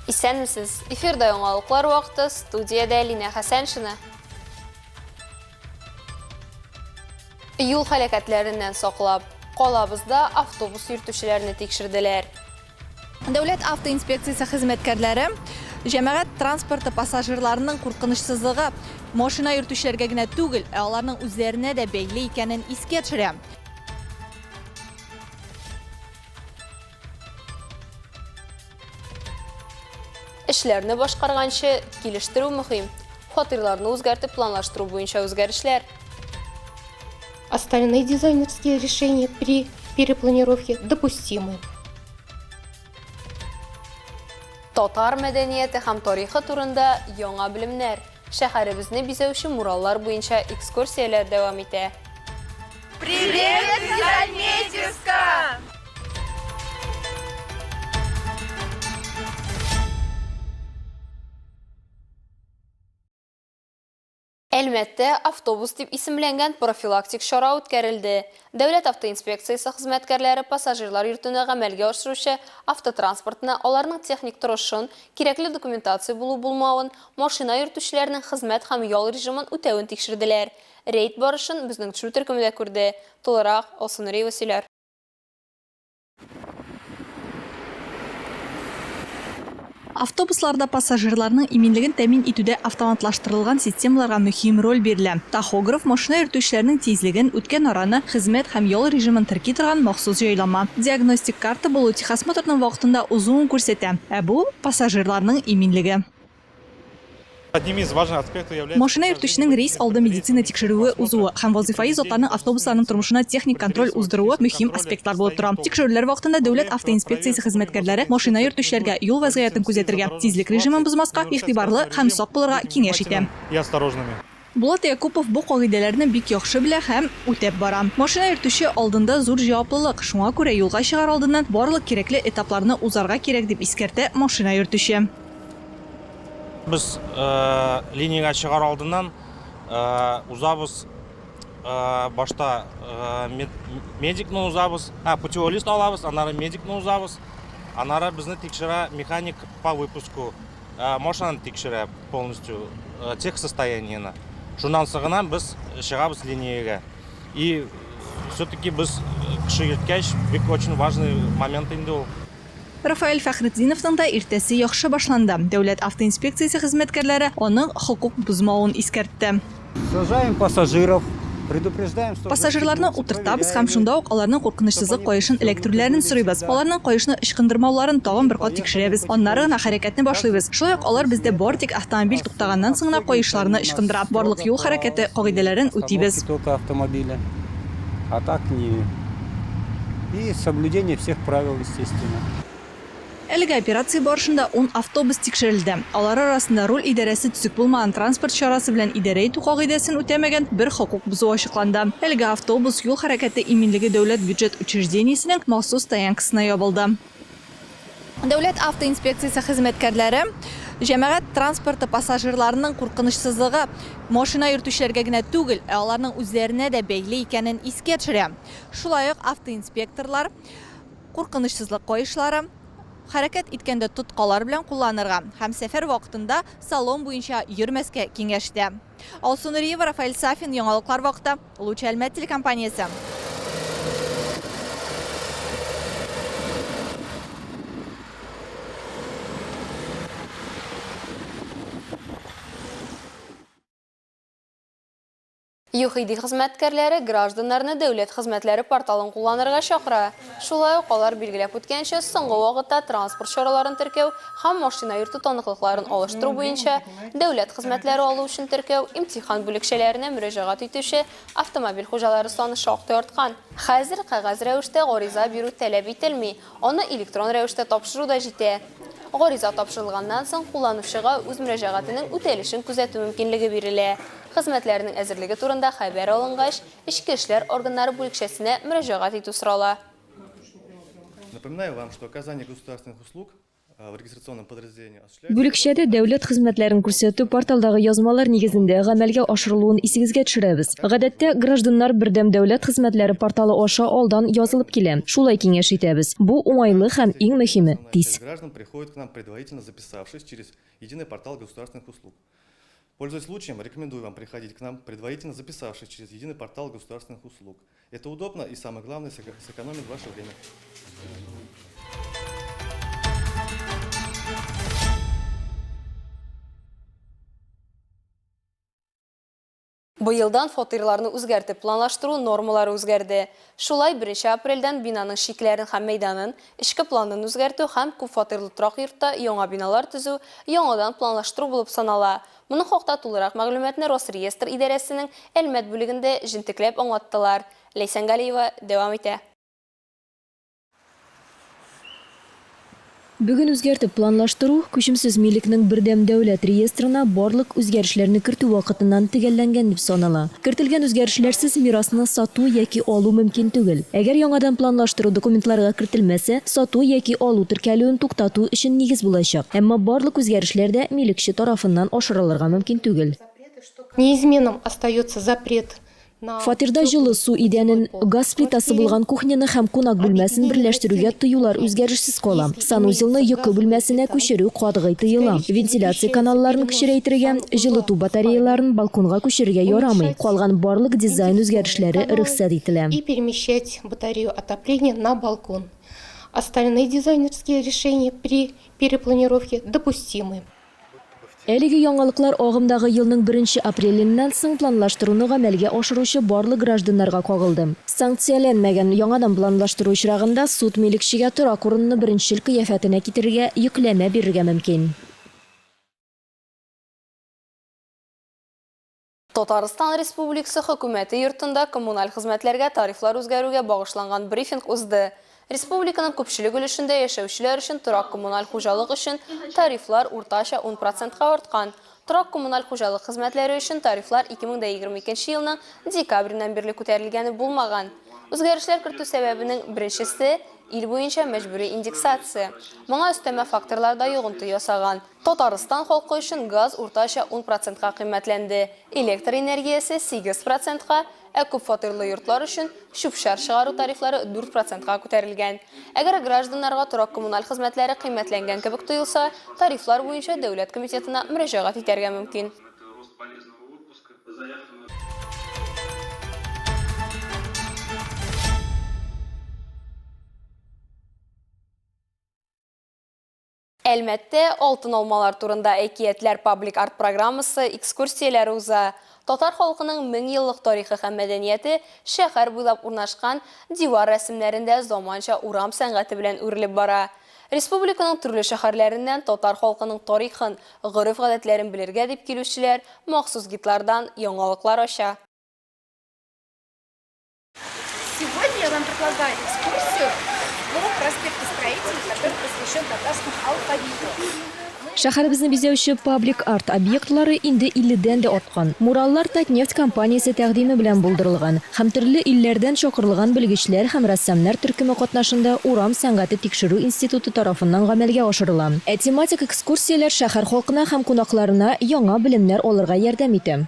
Исәнмесез, эфирда яңалыклар вакыты, студиядә Лина Хәсәншина. Юл һәлакәтләреннән саклап, калабызда автобус йөртүчеләрне тикшерделәр. Дәүләт автоинспекциясе хезмәткәрләре җәмәгать транспорты пассажирларының куркынычсызлыгы машина йөртүчеләргә генә түгел, аларның үзләренә дә бәйле икәнен искә төшерә. Эшләрне башкарганчы килештерү мөһим. Фатирларны үзгәртеп планлаштыру буенча үзгәрешләр. Остальные дизайнерские решения при перепланировке допустимы. Татар мәдәнияте һәм тарихы турында яңа белемнәр. Шәһәребезне бизәүче мураллар буенча экскурсияләр дәвам итә. Привет, Замечевска! Әлмәттә автобус дип исемләнгән профилактик чара үткәрелде. Дәүләт автоинспекциясе хезмәткәрләре пассажирлар йөртүне гамәлгә ашыручы автотранспортны, аларның техник торышын, кирәкле документация булу-булмавын, машина йөртүчеләрнең хезмәт һәм ял режимын үтәвен тикшерделәр. Рейд барышын безнең төшү төркемендә күрде. Тулырак Алсынуриева сөйләр. Автобусларда пассажирларның иминлеген тәмин итүдә автоматлаштырылган системаларга мөһим роль бирелә. Тахограф машина йөртүчеләрнең тизлеген, үткән араны, хезмәт һәм ял режимын терки торган махсус җайлама. Диагностик карта булу техосмотрның вакытында узуын күрсәтә, ә бу пассажирларның иминлеге. Одним из важных аспектов является... Машина йөртүченең рейс алды медицина тикшерүе узуы һәм вазифаи затларның автобусларның тормышына техник контроль уздыруы мөһим аспектлар булып тора. Тикшерүләр вакытында дәүләт автоинспекциясе хезмәткәрләре машина йөртүчеләргә юл вазгыятен күзәтергә, тизлек режимын бузмаска игътибарлы һәм сак булырга киңәш итә. И осторожными. Булат Якупов бу кагыйдәләрне бик яхшы белә һәм үтәп бара. Машина йөртүче алдында зур җаваплылык, шуңа күрә юлга чыгар алдыннан барлык кирәкле этапларны узарга кирәк дип искәртә машина йөртүче. Biz линияга чыгар алдыннан узабыз башта медикны узабыз, путевой лист алабыз, аннары медикны узабыз, аннары безне тикшерә механик по выпуску, машинаны тикшерә полностью тех состояниены. Шуннан соң без чыгабыз линияга. И все-таки без кеше йөрткәч бик очень важный момент инде ул. Рафаэль Фәхретдиновның да иртәсе яхшы башланды. Дәүләт автоинспекциясе хезмәткәрләре аның хокук бузмавын искәртте. Сажаем пассажиров, предупреждаем, что... Пассажирларны утыртабыз һәм шунда ук аларның куркынычсызлык каешын электрләрен сорыйбыз. Аларның каешны ычкындырмауларын тагын бер кат тикшерәбез. Аннары гына хәрәкәтне башлыйбыз. Шулай ук алар бездә бар тик автомобиль туктаганнан соң гына каешларны ычкындыра. Барлык юл хәрәкәте кагыйдәләрен үтибез. Только автомобиля. А так не... И соблюдение всех правил, естественно. Әлеге операция барышында 10 автобус тикшерелде. Алар арасында руль идарәсе төзек булмаган транспорт чарасы белән идарә итү кагыйдәсен үтәмәгән бер хокук бузу ачыкланды. Әлеге автобус юл хәрәкәте иминлеге дәүләт бюджет учреждениесенең махсус таянкасына ябылды. Дәүләт автоинспекциясе хезмәткәрләре җәмәгать транспорты пассажирларының куркынычсызлыгы машина йөртүчеләргә генә түгел, аларның үзләренә дә бәйле икәнен искә төшерә. Шулай ук автоинспекторлар куркынычсызлык каешлары хәрәкәт иткәндә тоткалар белән кулланырга һәм сәфәр вакытында салон буенча йөрмәскә киңәш итә. Алсынуриева, Рафаэль Сафин, яңалыклар вакыты, Луч Әлмәт телекомпаниясе. ЮХИДИ хезмәткәрләре гражданнарны дәүләт хезмәтләре порталын кулланырга чакыра. Шулай ук алар билгеләп үткәнчә соңгы вакытта транспорт чараларын теркәү һәм машина йөртү таныклыкларын алыштыру буенча дәүләт хезмәтләре алу өчен теркәү имтихан бүлекчәләренә мөрәҗәгать итүче автомобиль хуҗалары саны шактый арткан. Хәзер кәгазь рәвештә гариза бирү таләп ителми, аны электрон рәвештә тапшыру да җитә. Гариза тапшырылганнан соң кулланучыга үз мөрәҗәгатенең үтәлешен күзәтү мөмкинлеге бирелә. Хезмәтләрнең әзерлеге турында хәбәр алынгач, Ичке эшләр органнары бүлекчәсенә мөрәҗәгать итү сорала. Напоминаю вам, что оказание государственных услуг в регистрационном подразделении осуществляется... Бүлекчәдә дәүләт хезмәтләрен күрсәтү порталдагы язмалар нигезендә гамәлгә ашырылуын исегезгә төшерәбез. Гадәттә, гражданнар бердәм дәүләт хезмәтләре порталы аша алдан язылып килә. Шулай киңәш итәбез. Бу уңайлы һәм иң мөһиме тиз. Граждан приходят к нам, предварительно записавшись через единый портал государственных услуг. Пользуясь случаем, рекомендую вам приходить к нам, предварительно записавшись через единый портал государственных услуг. Это удобно и, самое главное, сэкономит ваше время. Быелдан фатирларны үзгәртеп планлаштыру нормалары үзгәрде. Шулай 1 апрельдән бинаның шикләрен һәм мәйданын, эчке планын үзгәртү һәм күп фатирлы торак йортта яңа биналар төзү, яңадан планлаштыру булып санала. Моның хакта тулырак мәгълүматны Росреестр идарәсенең Әлмәт бүлегендә җентекләп аңлаттылар. Ләйсән Галиева дәвам итә. Бүген үзгәртеп планлаштыру күчемсез милекнең бердәм дәүләт реестрына барлык үзгәрешләрне кертү вакытыннан төгәлләнгән дип санала. Кертелгән үзгәрешләрсез мирасны сату яки алу мөмкин түгел. Әгәр яңадан планлаштыру документларга кертелмәсә, сату яки алу теркәлүен туктату өчен нигез булачак. Әмма барлык үзгәрешләр дә милекче тарафыннан ашырылырга мөмкин түгел. Неизменным остается запрет на... Фатирда җылы су идәнен, газ плитасы булган кухняны һәм кунак бүлмәсен берләштерүгә тыюлар үзгәрешсез кала. Санузелны йокы бүлмәсенә күчерү катгый тыела. Вентиляция каналларын кечерәйтергә, җылыту батареяларын балконга күчерергә ярамый. Калган барлык дизайн үзгәрешләре рөхсәт ителә. И перемещать батарею отопления на балкон. Остальные дизайнерские решения при перепланировке допустимы. Әлеге яңалыклар агымдагы елның 1 апреленнән соң планлаштыруны гамәлгә ашыручы барлык гражданнарга кагылды. Санкцияләнмәгән яңадан планлаштыру очрагында суд милекчегә торак урынны беренчел кыяфәтенә китерергә, йөкләмә бирергә мөмкин. Татарстан Республикасы хөкүмәте йортында коммуналь хезмәтләргә тарифлар үзгәрүгә багышланган брифинг узды. Республиканың күпчелек өлешендә яшәүчеләр өчен торак коммуналь хуҗалык өчен тарифлар уртача 10%-ка арткан. Торак коммуналь хуҗалык хезмәтләре өчен тарифлар 2022 елның декабреннән бирле күтәрелгәне булмаган. Үзгәрешләр кертү сәбәбенең беренчесе ил буенча мәҗбүри индексация. Моңа өстәмә факторлар да йогынты ясаган. Татарстан халкы өчен газ уртача 10%-ка кыйммәтләнде, электр энергиясе 8%-ка, күп фатирлы йортлар өчен шүп-шар чыгару тарифлары 4%-ка күтәрелгән. Әгәр гражданнарга торак коммуналь хезмәтләре кыйммәтләнгән кебек тоелса, тарифлар буенча дәүләт комитетына мөрәҗәгать итәргә мөмкин. Әлмәттә алтын алмалар турында әкиятләр паблик арт программасы экскурсияләре уза. Татар халкының 1000 еллык тарихы һәм мәдәнияте шәһәр буйлап урнашкан дивар рәсемнәрендә заманча урам сәнгате белән үрелеп бара. Республиканың төрле шәһәрләреннән татар халкының тарихын, гореф-гадәтләрен белергә дип килүчеләр махсус гидлардан яңалыклар ача. Сегодня я вам предлагаю экскурсию по проспекту Строителей, который посвящен татарскому алфавиту. Шәһәребезне бизәүче паблик арт объектлары инде 50-дән дә аткан. Мураллар Татнефть компаниясе тәкъдиме белән булдырылган. Һәм төрле илләрдән чакырылган белгечләр һәм рәссамнар төркеме катнашында урам сәнгате тикшерү институты тарафыннан гамәлгә ашырыла. Тематик экскурсияләр шәһәр халкына һәм кунакларына яңа белемнәр алырга ярдәм итә.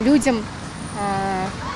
Людям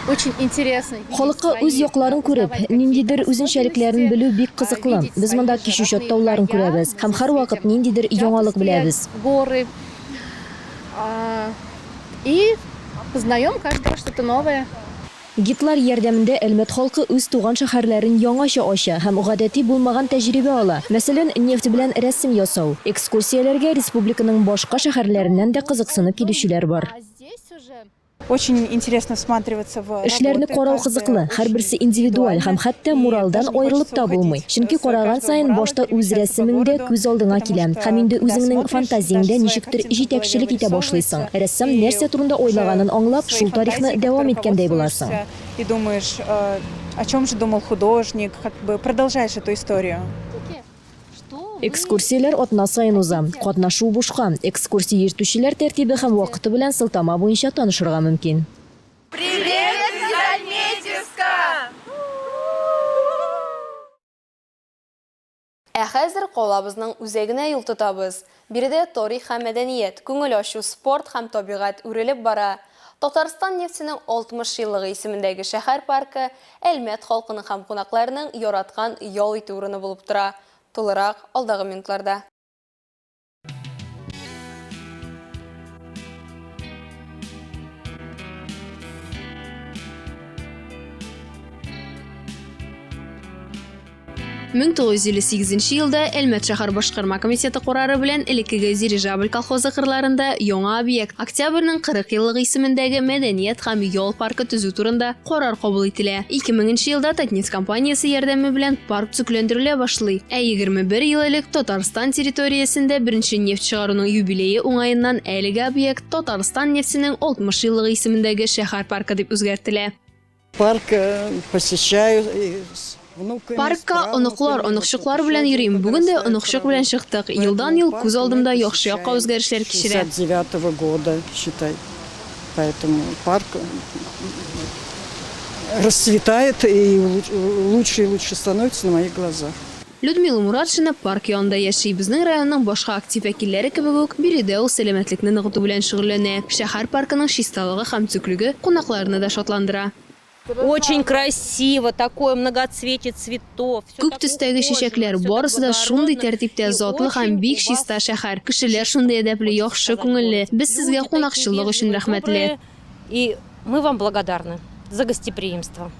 очень интересно. Халыкка үз якларын күреп, ниндидер үзенчәлекләрен белү бик кызыклы. Без монда кишүче тауларын күрәбез һәм һәрвакыт ниндидер яңалык беләбез. Горы. И познаем каждый раз что-то новое. Гидлар ярдәмендә Әлмәт халкы үз туган шәһәрләрен яңача ача һәм гадәти булмаган тәҗрибә ала. Мәсәлән, нефть белән рәсем ясау. Экскурсияләргә республиканың башка шәһәрләреннән дә кызыксынып килүчеләр бар. Очень интересно всматриваться в Эшләрне карау кызыклы, һәрберсе индивидуаль һәм хәтта муралдан аерылып та булмый. Чөнки караган сайын башта үз рәсемеңдә күз алдыңа килә. Һәм инде үзеңнең фантазияңдә ничектер җитәкчелек итә башлыйсың. Рәссам нәрсә турында уйлаганын аңлап, шул тарихны дәвам иткәндәй буласың. И думаешь, о чем же думал художник, как бы продолжаешь эту историю. Экскурсияләр атна сайын уза. Катнашу бушка. Экскурсия йөртүчеләр тәртибе һәм вакыты белән сылтама буенча танышырга мөмкин. Привет из Альметьевска! Хәзер калабызның үзәгенә юл тотабыз. Биредә тарих һәм мәдәният, күңел ачу, спорт һәм табигать үрелеп бара. Татарстан нефтенең 60 еллыгы исемендәге шәһәр паркы Әлмәт халкының һәм кунакларының яраткан ял итү урыны булып тора. Тулырак алдагы минутларда. Мең 1958 елда Әлмәт шәһәр башкарма комитеты карары белән элеккеге дирижабль колхозы кырларында яңа объект Октябрьнең 40 еллыгы исемендәге мәдәният һәм ял паркы төзү турында карар кабул ителә. 2000 елда Татнефть компаниясе ярдәме белән парк төзекләндерелә башлый. 21 ел элек Татарстан территориясендә беренче нефть чыгаруның юбилее уңаеннан әлеге объект Татарстан нефтенең 60 еллыгы исемендәге шәһәр паркы дип үзгәртелә. Парк посещаю. Паркка оныклар, оныкчыклар белән йөрим. Бүген дә оныкчык белән чыктык. Елдан-ел күз алдымда яхшы якка үзгәрешләр кичерә. 69-го года, считай. Поэтому парк расцветает и лучше становится на моих глазах. Людмила Муратшина парк янында яши. Безнең районның башка актив вәкилләре кебек үк биредә ул сәламәтлекне ныгыту белән шөгыльләнә. Шәһәр паркының чисталыгы һәм төзеклеге кунакларны да шатландыра. Очень красиво, такое многоцветие цветов. Күп төстәге чәчәкләр барысы да шундый тәртиптә затлы һәм бик чиста шәһәр. Кешеләр шундый әдәпле, яхшы күңелле. Без сезгә кунакчылык өчен рәхмәтле. И мы вам благодарны за гостеприимство.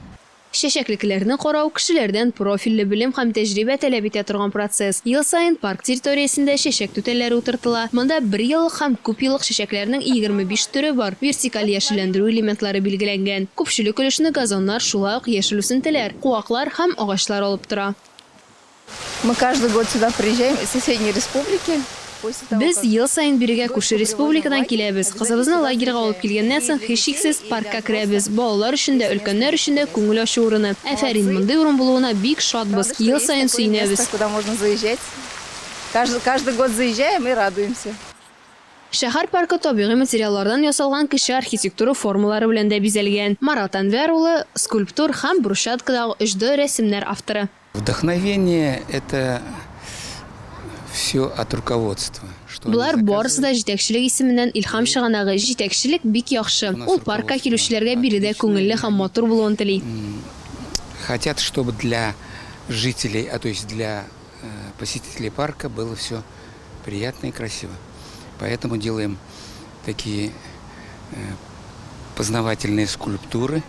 Чәчәклекләрне карау кешеләрдән профильле белем һәм тәҗрибә таләп итә торган процесс. Ел саен парк территориясендә чәчәк түтәлләре утыртыла. Монда 1 еллык һәм күп еллык чәчәкләрнең 25 төре бар. Вертикаль яшелләндерү элементлары билгеләнгән. Күпчелек өлешне газоннар, шулай ук яшел үсентеләр, куаклар һәм агачлар алып тора. Мы каждый год сюда приезжаем из соседней республики. Без ел сайын бирегә күрше республикадан киләбез. Кызыбызны лагерьга алып килгәннән соң һичшиксез паркка керәбез. Балалар өчен дә, өлкәннәр өчен дә күңел ачу урыны. Афәрин, мондый урын булуына бик шатбыз. Ел сайын сөенәбез. Куда можно заезжать. Каждый год заезжаем и радуемся. Шәһәр паркы табигый материаллардан ясалган кеше архитектура формалары белән дә бизәлгән. Марат Анвәр улы скульптур һәм брусчаткадагы 3D рәсемнәр авторы. Вдохновение – это все от руководства. Булар барысы да җитәкчелек исеменнән илһам чыганагы. Җитәкчелек бик яхшы. Ул паркка килүчеләргә биредә күңелле һәм матур булуын тели. Хотят, чтобы для жителей, то есть для посетителей парка было все приятно и красиво. Поэтому делаем такие познавательные скульптуры.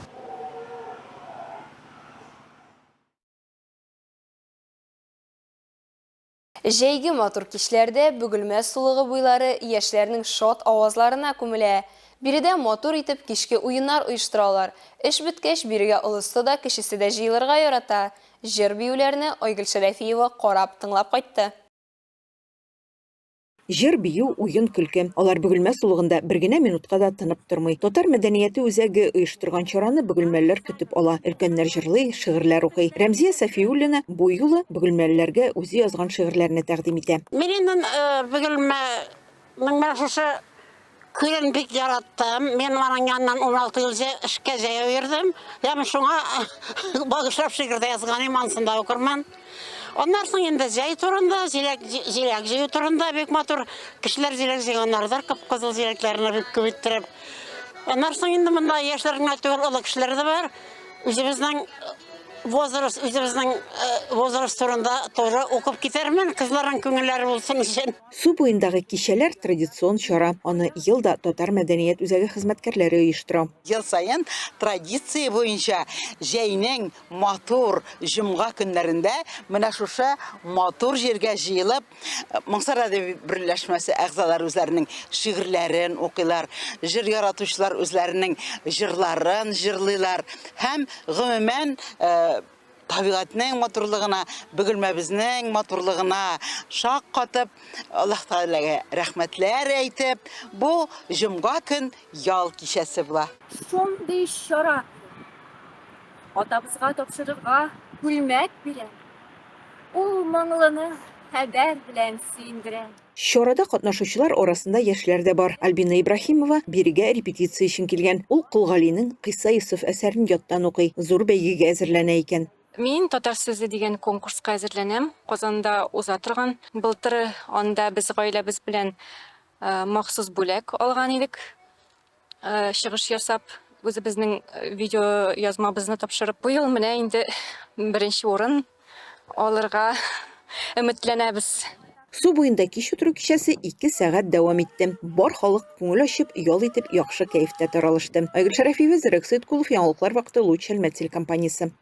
Җәйге матур кичләрдә бөгелмә сулыгы буйлары яшьләрнең шат авазларына күмелә. Биредә матур итеп кичке уеннар оештыралар. Эш беткәч бирегә олысы да кешесе дә җыелырга ярата. Җыр биюләрне Айгөл Шәрәфиева карап тыңлап кайтты. Җыр бию, уен, көлке. Алар бөгелмә сулыгында бер генә минутка да тынып тормый. Татар мәдәнияте үзәге оештырган чараны бөгелмәләр көтеп ала. Өлкәннәр җырлый, шигырьләр укый. Рәмзия Сафиуллина бу юлы бөгелмәләргә үзе язган шигырьләрне тәкъдим итә. Мен бөгелмә шушы көйлән бик яраттым. Мен аның янынан 16 ел эшкә җәяү йөрдем. Һәм шуңа багышлап шигырьдә язган имансында укырман. Onlar soň indi җәй турында, җиләк җыю турында бик матур кешеләр җиләк җыйганнардар, кып-кызыл җиләкләрне бик күп иттереп. Onlar soň indi монда яшьләргә түгел, олы кешеләр дә бар. Үзебезнең возраст турында тоже укып китермен, кызларның күңелләре булсын өчен. Су буендагы кичәләр традицион чара. Аны елда татар мәдәният үзәге хезмәткәрләре оештыра. Ел саен традиция буенча җәйнең матур җомга көннәрендә менә шушы матур җиргә җыелып, Моңсар әдәби берләшмәсе әгъзалары үзләренең шигырьләрен укыйлар, җыр яратучылар үзләренең җырларын җырлыйлар һәм гомумән табигатьнең матурлыгына, бөгелмәбезнең матурлыгына шак катып, Аллаһ Тәгаләгә рәхмәтләр әйтеп, бу җомга көн ял кичәсе була. Шундый чара атабызга тапшырырга бүлмәк бирә. Ул моңлыны хәбәр белән сөендерә. Чарада катнашучылар арасында яшьләр дә бар. Альбина Ибрахимова бирегә репетиция өчен килгән. Ул Кылгалинең Кыйса Йосыф әсәрен яттан укый. Зур бәйгегә әзерләнә икән. Мен татар сөзі деген конкурсқа әзірленем. Қозанда уза тұрған. Былтыр онда біз ғойлабыз білен махсус бүлек алған едік. Шығыш ясап, өзі біздің видео язмабызны тапшырып. Бұл міне енді бірінші орын алырға үмітләнәбіз. Су буенда кич утыру кичәсе 2 сәгать дәвам итте. Бар халык күңел ачып, ял итеп, яхшы кәефтә таралышты. Айгөл Шәрәфиева, Зирәксәт Кулов, яңалыклар вакыты Луч Әлмәт телекомпаниясе.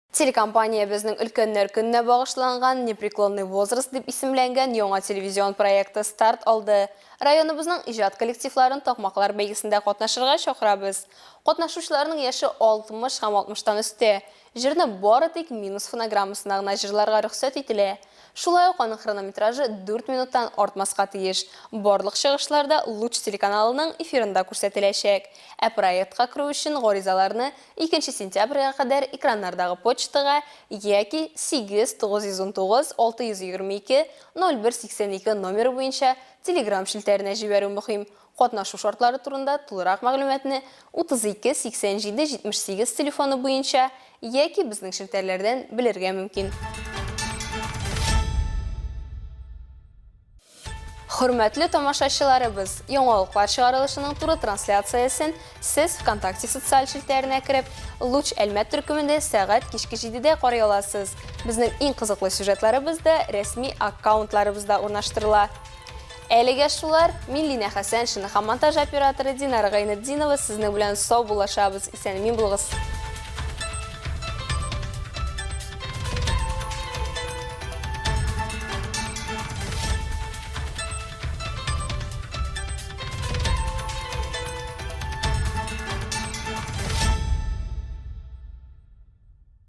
Телекомпания безнең өлкәннәр көненә багышланган «Непреклонный возраст» дип исемләнгән яңа телевизион проекты старт алды. Районыбызның иҗат коллективларын такмаклар бәйгесендә катнашырга чакырабыз. Катнашучыларның яше 60 һәм 60тан өстә. Җырны бары тик минус фонограммасына гына җырларга рөхсәт ителә. Шулай ук аның хронометражы 4 минуттан артмаска тиеш. Барлык чыгышларда Луч телеканалының эфирында күрсәтеләчәк. Проектка керү өчен гаризаларны 2 сентябрьгә кадәр экраннардагы почтага яки 8919 622 0182 номеры буенча Telegram шилтәренә җибәрү мөһим. Катнашу шартлары турында тулырак мәгълүматны 32 87 78 телефоны буенча яки безнең шилтәрләрдән белергә мөмкин. Хөрмәтле тамашачыларыбыз, яңалыклар чыгарылышының туры трансляциясын сез ВКонтакте социаль шилтәренә кереп, Луч Әлмәт төркемендә сәгать кичке 7дә карый аласыз. Безнең иң кызыклы сюжетларыбызда рәсми аккаунтларыбызда урнаштырыла. Әлегә шулар, мин Лина Хәсән, монтаж операторы Динара Гайнетдинова сезнең белән сау булашабыз. Исән-мин булыгыз.